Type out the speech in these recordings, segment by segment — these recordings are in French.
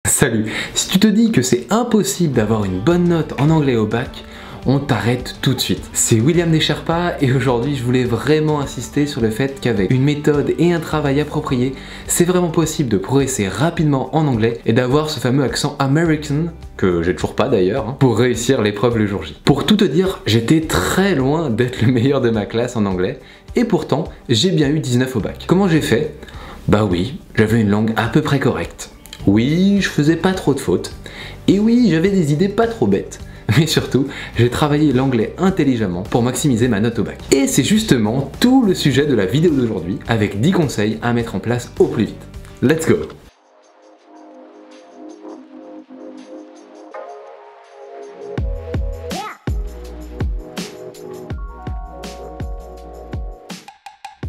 Salut! Si tu te dis que c'est impossible d'avoir une bonne note en anglais au bac, on t'arrête tout de suite. C'est William Desherpas et aujourd'hui je voulais vraiment insister sur le fait qu'avec une méthode et un travail approprié, c'est vraiment possible de progresser rapidement en anglais et d'avoir ce fameux accent American, que j'ai toujours pas d'ailleurs, pour réussir l'épreuve le jour J. Pour tout te dire, j'étais très loin d'être le meilleur de ma classe en anglais et pourtant j'ai bien eu 19 au bac. Comment j'ai fait? Bah oui, j'avais une langue à peu près correcte. Oui, je faisais pas trop de fautes. Et oui, j'avais des idées pas trop bêtes. Mais surtout, j'ai travaillé l'anglais intelligemment pour maximiser ma note au bac. Et c'est justement tout le sujet de la vidéo d'aujourd'hui, avec 10 conseils à mettre en place au plus vite. Let's go!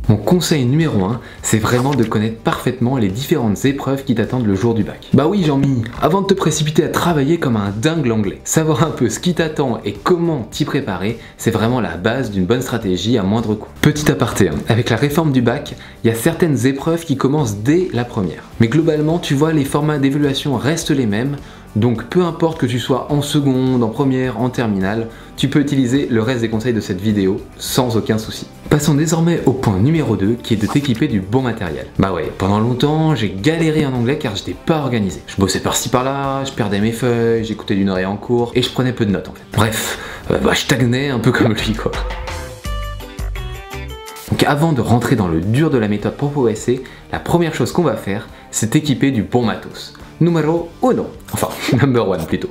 Mon conseil numéro 1, c'est vraiment de connaître parfaitement les différentes épreuves qui t'attendent le jour du bac. Bah oui Jean-Mi, avant de te précipiter à travailler comme un dingue l'anglais, savoir un peu ce qui t'attend et comment t'y préparer, c'est vraiment la base d'une bonne stratégie à moindre coût. Petit aparté, avec la réforme du bac, il y a certaines épreuves qui commencent dès la première. Mais globalement, tu vois, les formats d'évaluation restent les mêmes, donc peu importe que tu sois en seconde, en première, en terminale, tu peux utiliser le reste des conseils de cette vidéo sans aucun souci. Passons désormais au point numéro 2 qui est de t'équiper du bon matériel. Bah ouais, pendant longtemps j'ai galéré en anglais car j'étais pas organisé. Je bossais par-ci par-là, je perdais mes feuilles, j'écoutais d'une oreille en cours et je prenais peu de notes en fait. Bref, je stagnais un peu comme lui quoi. Donc avant de rentrer dans le dur de la méthode pour progresser, la première chose qu'on va faire, c'est t'équiper du bon matos. Numéro 1, enfin number 1 plutôt.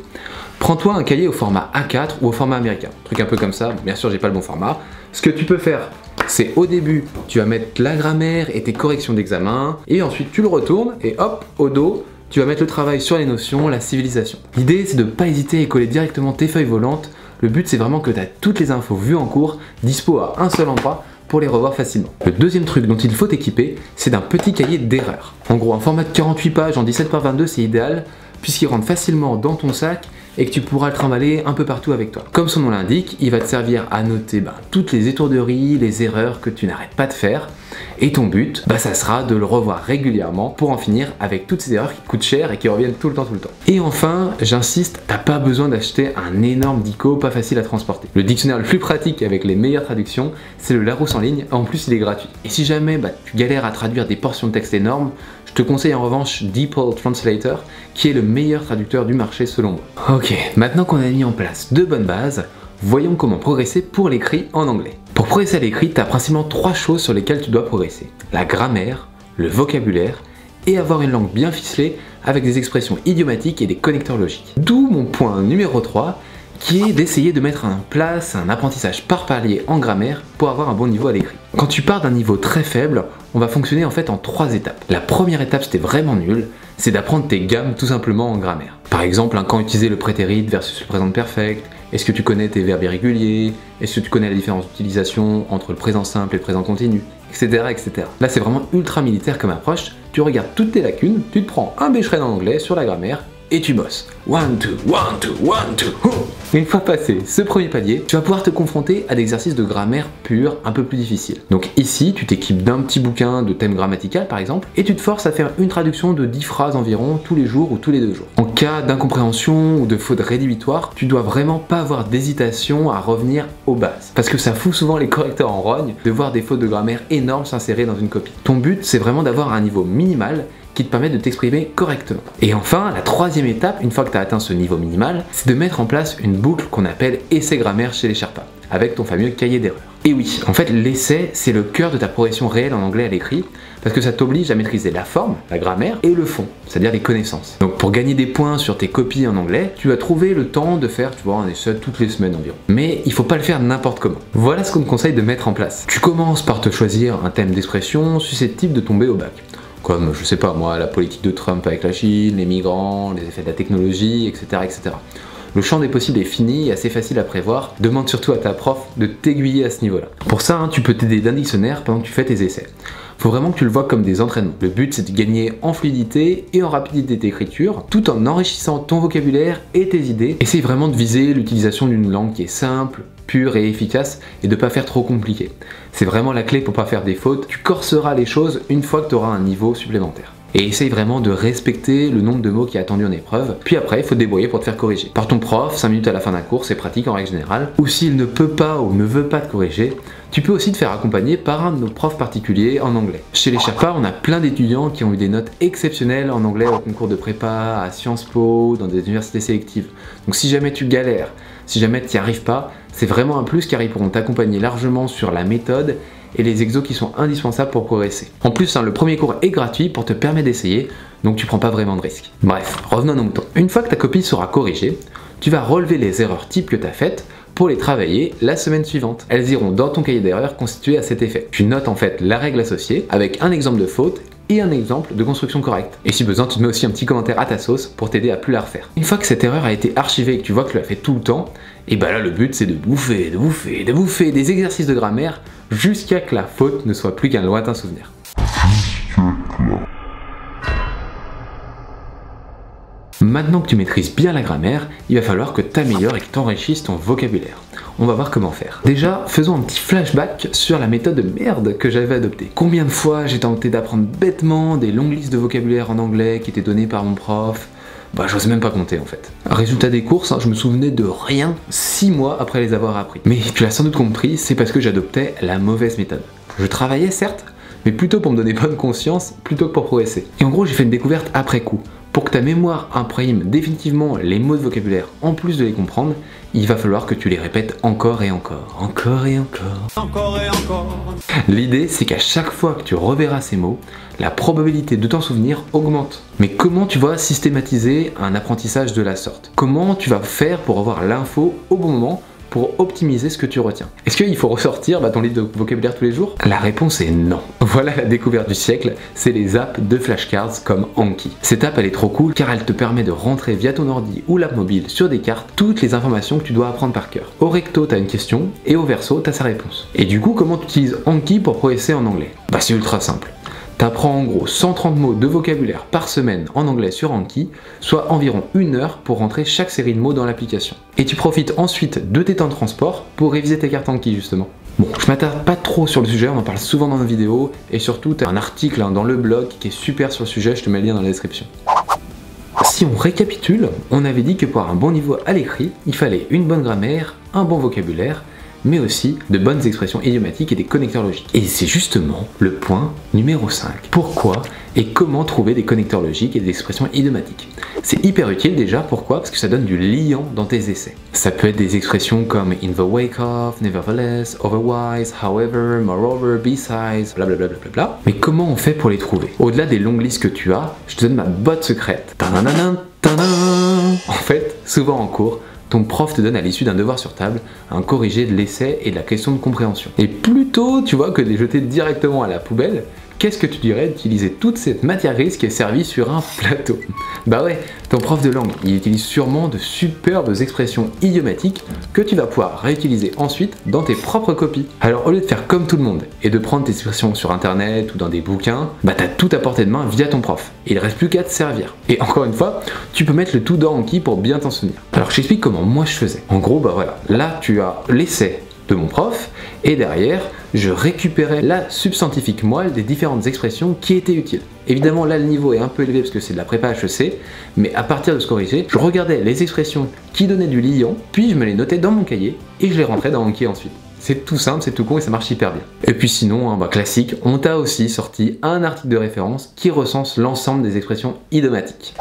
Prends-toi un cahier au format A4 ou au format américain, truc un peu comme ça, bien sûr j'ai pas le bon format. Ce que tu peux faire, c'est au début, tu vas mettre la grammaire et tes corrections d'examen, et ensuite tu le retournes et hop, au dos, tu vas mettre le travail sur les notions, la civilisation. L'idée c'est de ne pas hésiter à coller directement tes feuilles volantes, le but c'est vraiment que tu as toutes les infos vues en cours, dispo à un seul endroit, pour les revoir facilement. Le deuxième truc dont il faut t'équiper, c'est d'un petit cahier d'erreurs. En gros, un format de 48 pages en 17 par 22, c'est idéal, puisqu'il rentre facilement dans ton sac et que tu pourras le trimballer un peu partout avec toi. Comme son nom l'indique, il va te servir à noter toutes les étourderies, les erreurs que tu n'arrêtes pas de faire. Et ton but, ça sera de le revoir régulièrement pour en finir avec toutes ces erreurs qui coûtent cher et qui reviennent tout le temps. Et enfin, j'insiste, t'as pas besoin d'acheter un énorme dico pas facile à transporter. Le dictionnaire le plus pratique avec les meilleures traductions, c'est le Larousse en ligne, en plus il est gratuit. Et si jamais tu galères à traduire des portions de texte énormes, je te conseille en revanche DeepL Translator, qui est le meilleur traducteur du marché selon moi. Ok, maintenant qu'on a mis en place de bonnes bases, voyons comment progresser pour l'écrit en anglais. Pour progresser à l'écrit, tu as principalement 3 choses sur lesquelles tu dois progresser. La grammaire, le vocabulaire et avoir une langue bien ficelée avec des expressions idiomatiques et des connecteurs logiques. D'où mon point numéro 3 qui est d'essayer de mettre en place un apprentissage par palier en grammaire pour avoir un bon niveau à l'écrit. Quand tu pars d'un niveau très faible, on va fonctionner en fait en 3 étapes. La première étape, c'était vraiment nul, c'est d'apprendre tes gammes tout simplement en grammaire. Par exemple, quand utiliser le prétérit versus le présent perfect, est-ce que tu connais tes verbes irréguliers, est-ce que tu connais la différence d'utilisation entre le présent simple et le présent continu, etc. etc. Là c'est vraiment ultra militaire comme approche, tu regardes toutes tes lacunes, tu te prends un Becherel en anglais sur la grammaire, et tu bosses. 1, 2, 1, 2, 1, 2. Une fois passé ce premier palier, tu vas pouvoir te confronter à des exercices de grammaire pure un peu plus difficiles. Donc ici, tu t'équipes d'un petit bouquin de thème grammatical par exemple, et tu te forces à faire une traduction de 10 phrases environ tous les jours ou tous les 2 jours. En cas d'incompréhension ou de faute rédhibitoire, tu dois vraiment pas avoir d'hésitation à revenir aux bases. Parce que ça fout souvent les correcteurs en rogne de voir des fautes de grammaire énormes s'insérer dans une copie. Ton but, c'est vraiment d'avoir un niveau minimal qui te permet de t'exprimer correctement. Et enfin, la troisième étape, une fois que tu as atteint ce niveau minimal, c'est de mettre en place une boucle qu'on appelle essai grammaire chez les Sherpas, avec ton fameux cahier d'erreurs. Et oui, en fait, l'essai, c'est le cœur de ta progression réelle en anglais à l'écrit, parce que ça t'oblige à maîtriser la forme, la grammaire, et le fond, c'est-à-dire les connaissances. Donc pour gagner des points sur tes copies en anglais, tu vas trouver le temps de faire, un essai toutes les semaines environ. Mais il faut pas le faire n'importe comment. Voilà ce qu'on te conseille de mettre en place. Tu commences par te choisir un thème d'expression susceptible de tomber au bac. Comme, je sais pas moi, la politique de Trump avec la Chine, les migrants, les effets de la technologie, etc. etc. Le champ des possibles est fini et assez facile à prévoir. Demande surtout à ta prof de t'aiguiller à ce niveau-là. Pour ça, tu peux t'aider d'un dictionnaire pendant que tu fais tes essais. Faut vraiment que tu le vois comme des entraînements. Le but, c'est de gagner en fluidité et en rapidité d'écriture, tout en enrichissant ton vocabulaire et tes idées. Essaye vraiment de viser l'utilisation d'une langue qui est simple, pure et efficace et de pas faire trop compliqué. C'est vraiment la clé pour pas faire des fautes. Tu corseras les choses une fois que tu auras un niveau supplémentaire. Et essaye vraiment de respecter le nombre de mots qui est attendu en épreuve. Puis après, il faut te débrouiller pour te faire corriger. Par ton prof, 5 minutes à la fin d'un cours, c'est pratique en règle générale. Ou s'il ne peut pas ou ne veut pas te corriger, tu peux aussi te faire accompagner par un de nos profs particuliers en anglais. Chez les Sherpas, on a plein d'étudiants qui ont eu des notes exceptionnelles en anglais au concours de prépa, à Sciences Po, dans des universités sélectives. Donc si jamais tu galères, si jamais tu n'y arrives pas, c'est vraiment un plus car ils pourront t'accompagner largement sur la méthode et les exos qui sont indispensables pour progresser. En plus, le premier cours est gratuit pour te permettre d'essayer, donc tu prends pas vraiment de risques. Bref, revenons à nos moutons. Une fois que ta copie sera corrigée, tu vas relever les erreurs types que tu as faites pour les travailler la semaine suivante. Elles iront dans ton cahier d'erreurs constitué à cet effet. Tu notes en fait la règle associée avec un exemple de faute et un exemple de construction correcte. Et si besoin, tu te mets aussi un petit commentaire à ta sauce pour t'aider à plus la refaire. Une fois que cette erreur a été archivée et que tu vois que tu l'as fait tout le temps, et bah là le but c'est de bouffer des exercices de grammaire jusqu'à que la faute ne soit plus qu'un lointain souvenir. Maintenant que tu maîtrises bien la grammaire, il va falloir que tu améliores et que tu enrichisses ton vocabulaire. On va voir comment faire. Déjà, faisons un petit flashback sur la méthode de merde que j'avais adoptée. Combien de fois j'ai tenté d'apprendre bêtement des longues listes de vocabulaire en anglais qui étaient données par mon prof? Bah j'ose même pas compter en fait. Résultat des courses, je me souvenais de rien 6 mois après les avoir appris. Mais tu l'as sans doute compris, c'est parce que j'adoptais la mauvaise méthode. Je travaillais certes, mais plutôt pour me donner bonne conscience plutôt que pour progresser. Et en gros j'ai fait une découverte après coup. Pour que ta mémoire imprime définitivement les mots de vocabulaire en plus de les comprendre, il va falloir que tu les répètes encore et encore, encore et encore. Encore et encore. L'idée, c'est qu'à chaque fois que tu reverras ces mots, la probabilité de t'en souvenir augmente. Mais comment tu vas systématiser un apprentissage de la sorte? Comment tu vas faire pour avoir l'info au bon moment pour optimiser ce que tu retiens? Est-ce qu'il faut ressortir ton livre de vocabulaire tous les jours? La réponse est non. Voilà la découverte du siècle, c'est les apps de flashcards comme Anki. Cette app elle est trop cool car elle te permet de rentrer via ton ordi ou l'app mobile sur des cartes toutes les informations que tu dois apprendre par cœur. Au recto t'as une question et au verso t'as sa réponse. Et du coup comment tu utilises Anki pour progresser en anglais? Bah c'est ultra simple. T'apprends en gros 130 mots de vocabulaire par semaine en anglais sur Anki, soit environ 1 heure pour rentrer chaque série de mots dans l'application. Et tu profites ensuite de tes temps de transport pour réviser tes cartes Anki justement. Bon, je m'attarde pas trop sur le sujet, on en parle souvent dans nos vidéos, et surtout t'as un article dans le blog qui est super sur le sujet, je te mets le lien dans la description. Si on récapitule, on avait dit que pour avoir un bon niveau à l'écrit, il fallait une bonne grammaire, un bon vocabulaire, mais aussi de bonnes expressions idiomatiques et des connecteurs logiques. Et c'est justement le point numéro 5. Pourquoi et comment trouver des connecteurs logiques et des expressions idiomatiques? C'est hyper utile déjà, pourquoi? Parce que ça donne du liant dans tes essais. Ça peut être des expressions comme in the wake of, nevertheless, otherwise, however, moreover, besides, blablabla. Mais comment on fait pour les trouver? Au-delà des longues listes que tu as, je te donne ma botte secrète. En fait, souvent en cours, ton prof te donne à l'issue d'un devoir sur table un corrigé de l'essai et de la question de compréhension. Et plutôt, tu vois, que de les jeter directement à la poubelle, qu'est-ce que tu dirais d'utiliser toute cette matière grise qui est servie sur un plateau? Bah ouais, ton prof de langue, il utilise sûrement de superbes expressions idiomatiques que tu vas pouvoir réutiliser ensuite dans tes propres copies. Alors au lieu de faire comme tout le monde et de prendre tes expressions sur internet ou dans des bouquins, bah t'as tout à portée de main via ton prof. Et il reste plus qu'à te servir. Et encore une fois, tu peux mettre le tout dans Anki pour bien t'en souvenir. Alors je t'explique comment moi je faisais. En gros, bah voilà, là tu as l'essai de mon prof, et derrière, je récupérais la substantifique moelle des différentes expressions qui étaient utiles. Évidemment, là, le niveau est un peu élevé parce que c'est de la prépa HEC, mais à partir de ce corrigé, je regardais les expressions qui donnaient du liant, puis je me les notais dans mon cahier, et je les rentrais dans Anki ensuite. C'est tout simple, c'est tout con et ça marche hyper bien. Et puis sinon, classique, on t'a aussi sorti un article de référence qui recense l'ensemble des expressions idiomatiques.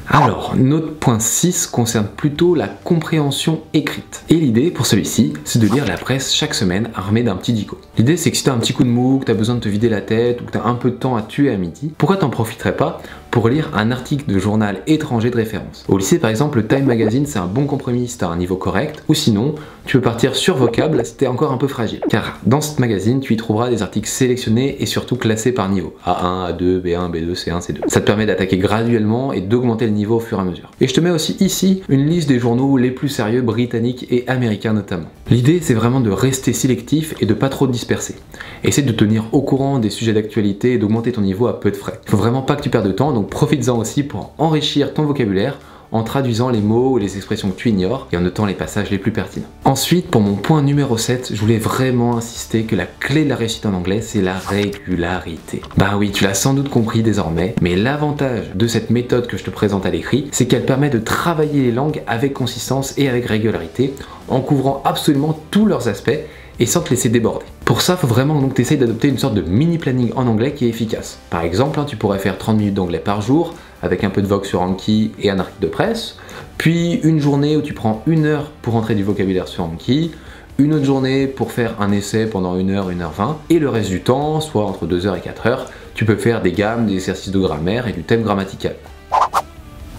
Alors, notre point 6 concerne plutôt la compréhension écrite. Et l'idée pour celui-ci, c'est de lire la presse chaque semaine armé d'un petit dico. L'idée c'est que si t'as un petit coup de mou, que t'as besoin de te vider la tête ou que t'as un peu de temps à tuer à midi, pourquoi t'en profiterais pas pour lire un article de journal étranger de référence? Au lycée par exemple, le Time Magazine c'est un bon compromis si t'as un niveau correct, ou sinon, tu peux partir sur Vocable si t'es encore un peu fragile. Car dans ce magazine, tu y trouveras des articles sélectionnés et surtout classés par niveau. A1, A2, B1, B2, C1, C2. Ça te permet d'attaquer graduellement et d'augmenter le niveau au fur et à mesure. Et je te mets aussi ici une liste des journaux les plus sérieux britanniques et américains notamment. L'idée c'est vraiment de rester sélectif et de pas trop te disperser. Essaie de te tenir au courant des sujets d'actualité et d'augmenter ton niveau à peu de frais. Il faut vraiment pas que tu perdes de temps, donc profites-en aussi pour enrichir ton vocabulaire en traduisant les mots ou les expressions que tu ignores et en notant les passages les plus pertinents. Ensuite, pour mon point numéro 7, je voulais vraiment insister que la clé de la réussite en anglais, c'est la régularité. Bah oui, tu l'as sans doute compris désormais, mais l'avantage de cette méthode que je te présente à l'écrit, c'est qu'elle permet de travailler les langues avec consistance et avec régularité, en couvrant absolument tous leurs aspects et sans te laisser déborder. Pour ça, il faut vraiment donc t'essayer d'adopter une sorte de mini planning en anglais qui est efficace. Par exemple, tu pourrais faire 30 minutes d'anglais par jour, avec un peu de vogue sur Anki et un article de presse, puis une journée où tu prends 1 heure pour entrer du vocabulaire sur Anki, une autre journée pour faire un essai pendant 1 heure, 1h20, et le reste du temps, soit entre 2 heures et 4 heures, tu peux faire des gammes, des exercices de grammaire et du thème grammatical.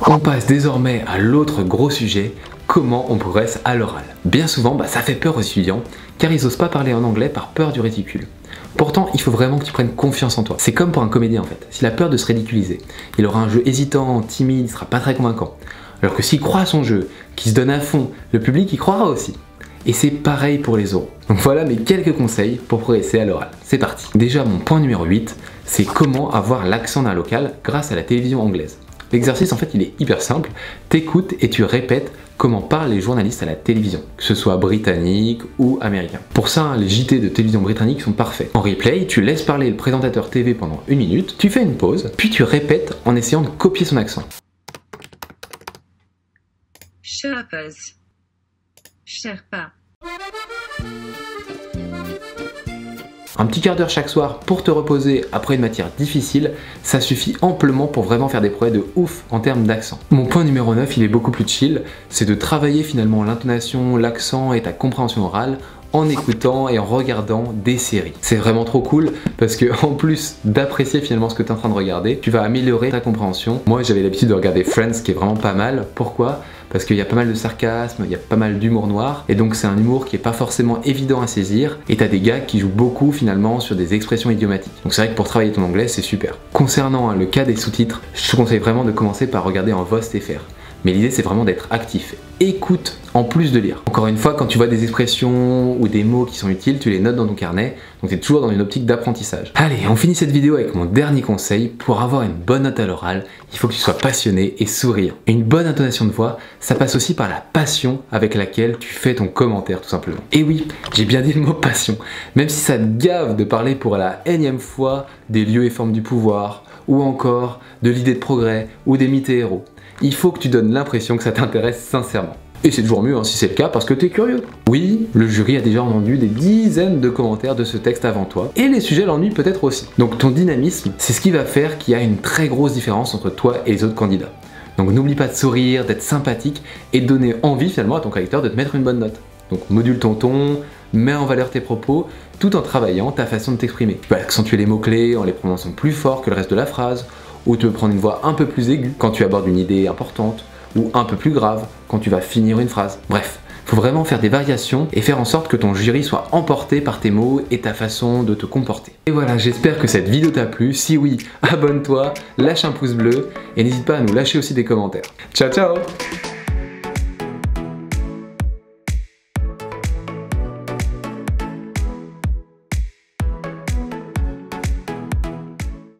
On passe désormais à l'autre gros sujet, comment on progresse à l'oral. Bien souvent, ça fait peur aux étudiants, car ils n'osent pas parler en anglais par peur du ridicule. Pourtant, il faut vraiment que tu prennes confiance en toi. C'est comme pour un comédien en fait. S'il a peur de se ridiculiser, il aura un jeu hésitant, timide, il sera pas très convaincant. Alors que s'il croit à son jeu, qu'il se donne à fond, le public y croira aussi. Et c'est pareil pour les oraux. Donc voilà mes quelques conseils pour progresser à l'oral. C'est parti. Déjà, mon point numéro 8, c'est comment avoir l'accent d'un local grâce à la télévision anglaise. L'exercice en fait il est hyper simple, t'écoutes et tu répètes comment parlent les journalistes à la télévision, que ce soit britannique ou américain. Pour ça, les JT de télévision britannique sont parfaits. En replay, tu laisses parler le présentateur TV pendant 1 minute, tu fais une pause, puis tu répètes en essayant de copier son accent. Sherpas. Sherpa. Un petit quart d'heure chaque soir pour te reposer après une matière difficile, ça suffit amplement pour vraiment faire des progrès de ouf en termes d'accent. Mon point numéro 9, il est beaucoup plus chill, c'est de travailler finalement l'intonation, l'accent et ta compréhension orale en écoutant et en regardant des séries. C'est vraiment trop cool parce que en plus d'apprécier finalement ce que tu es en train de regarder, tu vas améliorer ta compréhension. Moi j'avais l'habitude de regarder Friends qui est vraiment pas mal. Pourquoi ? Parce qu'il y a pas mal de sarcasme, il y a pas mal d'humour noir, et donc c'est un humour qui est pas forcément évident à saisir, et t'as des gars qui jouent beaucoup finalement sur des expressions idiomatiques. Donc c'est vrai que pour travailler ton anglais, c'est super. Concernant le cas des sous-titres, je te conseille vraiment de commencer par regarder en VOST.fr. Mais l'idée c'est vraiment d'être actif. Écoute en plus de lire. Encore une fois, quand tu vois des expressions ou des mots qui sont utiles, tu les notes dans ton carnet, donc tu es toujours dans une optique d'apprentissage. Allez, on finit cette vidéo avec mon dernier conseil. Pour avoir une bonne note à l'oral, il faut que tu sois passionné et souriant. Une bonne intonation de voix, ça passe aussi par la passion avec laquelle tu fais ton commentaire tout simplement. Et oui, j'ai bien dit le mot passion. Même si ça te gave de parler pour la énième fois des lieux et formes du pouvoir, ou encore de l'idée de progrès, ou des mythes et héros. Il faut que tu donnes l'impression que ça t'intéresse sincèrement. Et c'est toujours mieux si c'est le cas parce que t'es curieux. Oui, le jury a déjà entendu des dizaines de commentaires de ce texte avant toi, et les sujets l'ennuient peut-être aussi. Donc ton dynamisme, c'est ce qui va faire qu'il y a une très grosse différence entre toi et les autres candidats. Donc n'oublie pas de sourire, d'être sympathique, et de donner envie finalement à ton correcteur de te mettre une bonne note. Donc module ton ton, mets en valeur tes propos, tout en travaillant ta façon de t'exprimer. Tu peux accentuer les mots-clés en les prononçant plus fort que le reste de la phrase, ou tu peux prendre une voix un peu plus aiguë quand tu abordes une idée importante, ou un peu plus grave quand tu vas finir une phrase. Bref, faut vraiment faire des variations et faire en sorte que ton jury soit emporté par tes mots et ta façon de te comporter. Et voilà, j'espère que cette vidéo t'a plu. Si oui, abonne-toi, lâche un pouce bleu et n'hésite pas à nous lâcher aussi des commentaires. Ciao ciao!